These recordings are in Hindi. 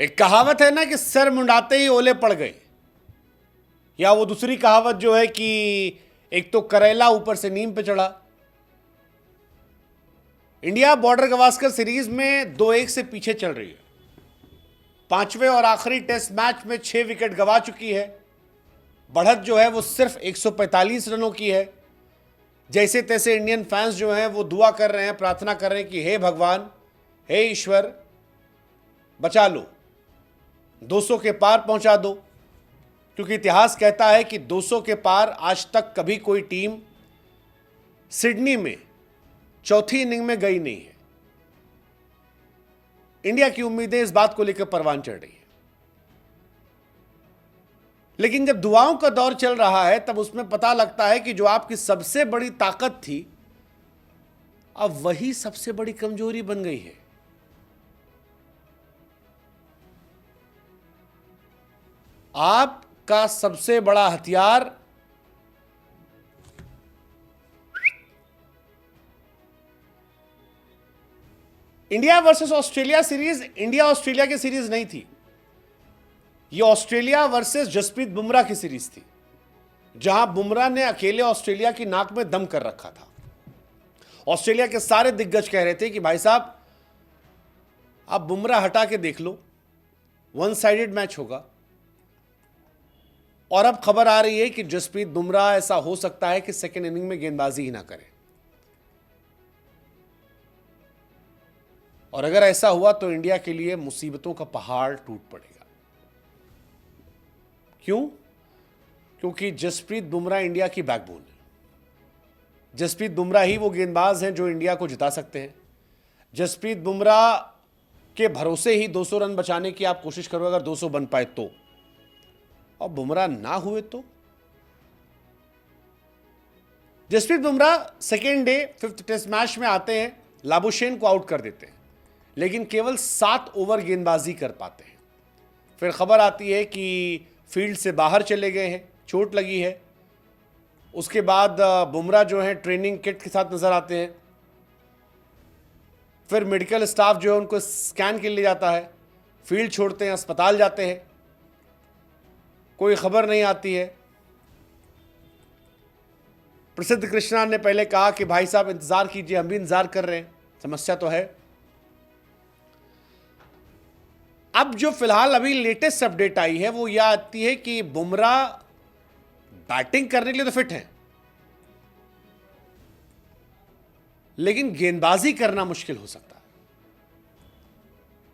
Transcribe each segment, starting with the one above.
एक कहावत है ना कि सर मुंडाते ही ओले पड़ गए, या वो दूसरी कहावत जो है कि एक तो करेला ऊपर से नीम पे चढ़ा। इंडिया बॉर्डर गवास्कर सीरीज में 2-1 से पीछे चल रही है। पांचवें और आखिरी टेस्ट मैच में 6 विकेट गंवा चुकी है। बढ़त जो है वो सिर्फ 145 रनों की है। जैसे तैसे इंडियन फैंस जो हैं वो दुआ कर रहे हैं, प्रार्थना कर रहे हैं कि हे भगवान, हे ईश्वर, बचा लो, 200 के पार पहुंचा दो, क्योंकि इतिहास कहता है कि 200 के पार आज तक कभी कोई टीम सिडनी में चौथी इनिंग में गई नहीं है। इंडिया की उम्मीदें इस बात को लेकर परवान चढ़ रही है। लेकिन जब दुआओं का दौर चल रहा है तब उसमें पता लगता है कि जो आपकी सबसे बड़ी ताकत थी अब वही सबसे बड़ी कमजोरी बन गई है। आपका सबसे बड़ा हथियार India versus Australia series India Australia की सीरीज नहीं थी। यह ऑस्ट्रेलिया वर्सेस जसप्रीत बुमराह की सीरीज थी, जहां बुमराह ने अकेले ऑस्ट्रेलिया की नाक में दम कर रखा था। ऑस्ट्रेलिया के सारे दिग्गज कह रहे थे कि भाई साहब आप बुमराह हटा के देख लो, वन साइडेड मैच होगा। और अब खबर आ रही है कि जसप्रीत बुमराह ऐसा हो सकता है कि सेकेंड इनिंग में गेंदबाजी ही ना करे। और अगर ऐसा हुआ तो इंडिया के लिए मुसीबतों का पहाड़ टूट पड़ेगा। क्यों? क्योंकि जसप्रीत बुमराह इंडिया की बैकबोन है। जसप्रीत बुमराह ही वो गेंदबाज हैं जो इंडिया को जिता सकते हैं। जसप्रीत बुमराह के भरोसे ही 200 रन बचाने की आप कोशिश करो, अगर 200 बन पाए तो। और बुमराह ना हुए तो Jasprit Bumrah second day 5th test match में आते हैं, लाबुशेन को आउट कर देते हैं, लेकिन केवल 7 ओवर गेंदबाजी कर पाते हैं। फिर खबर आती है कि फील्ड से बाहर चले गए हैं, चोट लगी है। उसके बाद बुमराह जो है ट्रेनिंग किट के साथ नजर आते हैं। फिर मेडिकल स्टाफ जो है उनको स्कैन के लिए जाता है, फील्ड छोड़ते हैं, अस्पताल जाते हैं, कोई खबर नहीं आती है। प्रसिद्ध कृष्णा ने पहले कहा कि भाई साहब इंतजार कीजिए, हम भी इंतजार कर रहे हैं, समस्या तो है। अब जो फिलहाल अभी लेटेस्ट अपडेट आई है वो यह आती है कि बुमराह बैटिंग करने के लिए तो फिट है, लेकिन गेंदबाजी करना मुश्किल हो सकता है।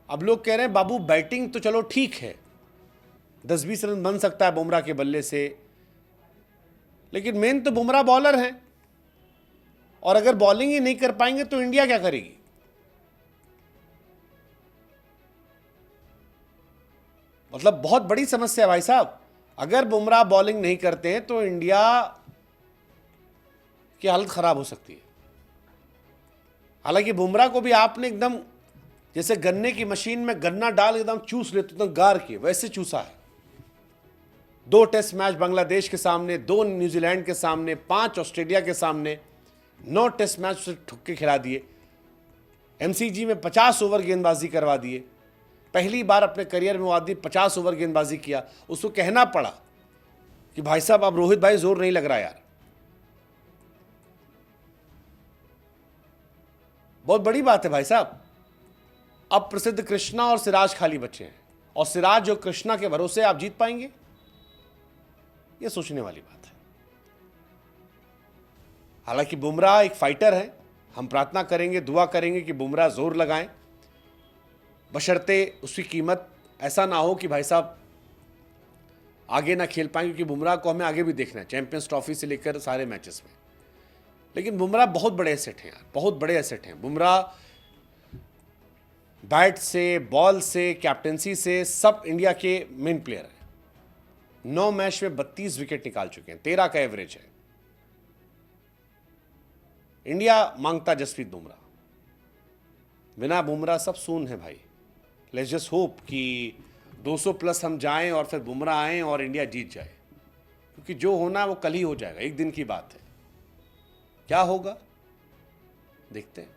अब लोग कह रहे हैं बाबू बैटिंग तो चलो ठीक है, 10-20 रन बन सकता है बुमराह के बल्ले से, लेकिन मेन तो बुमराह बॉलर हैं, और अगर बॉलिंग ही नहीं कर पाएंगे तो इंडिया क्या करेगी? मतलब बहुत बड़ी समस्या है भाई साहब। अगर बुमराह बॉलिंग नहीं करते हैं तो इंडिया की हालत खराब हो सकती है। हालांकि बुमराह को भी आपने एकदम जैसे गन्ने की मशीन में गन्ना डाल एकदम चूस लेते एकदम गार के वैसे चूसा है। 2 टेस्ट मैच बांग्लादेश के सामने, 2 न्यूजीलैंड के सामने, 5 ऑस्ट्रेलिया के सामने, 9 टेस्ट मैच से ठुक के खिला दिए। एमसीजी में 50 ओवर गेंदबाजी करवा दिए। पहली बार अपने करियर में वो आदमी 50 ओवर गेंदबाजी किया। उसको कहना पड़ा कि भाई साहब अब रोहित भाई जोर नहीं लग रहा यार। बहुत बड़ी बात है भाई साहब। अब प्रसिद्ध कृष्णा और सिराज खाली बचे हैं, और सिराज और कृष्णा के भरोसे आप जीत पाएंगे? यह सोचने वाली बात है। हालांकि बुमराह एक फाइटर है, हम प्रार्थना करेंगे, दुआ करेंगे कि बुमराह जोर लगाएं, बशर्ते उसकी कीमत ऐसा ना हो कि भाई साहब आगे ना खेल पाएं, क्योंकि बुमराह को हमें आगे भी देखना है, चैंपियंस ट्रॉफी से लेकर सारे मैचेस में। लेकिन बुमराह बहुत बड़े एसेट हैं यार, बहुत बड़े एसेट हैं। बुमराह बैट से, बॉल से, कैप्टेंसी से सब इंडिया के मेन प्लेयर हैं। 9 मैच में 32 विकेट निकाल चुके हैं, 13 का एवरेज है। इंडिया मांगता जसप्रीत बुमराह, बिना बुमराह सब सून है भाई। लेट्स जस्ट होप कि 200 प्लस हम जाएं और फिर बुमराह आएं और इंडिया जीत जाए, क्योंकि जो होना है वो कल ही हो जाएगा, एक दिन की बात है। क्या होगा देखते हैं।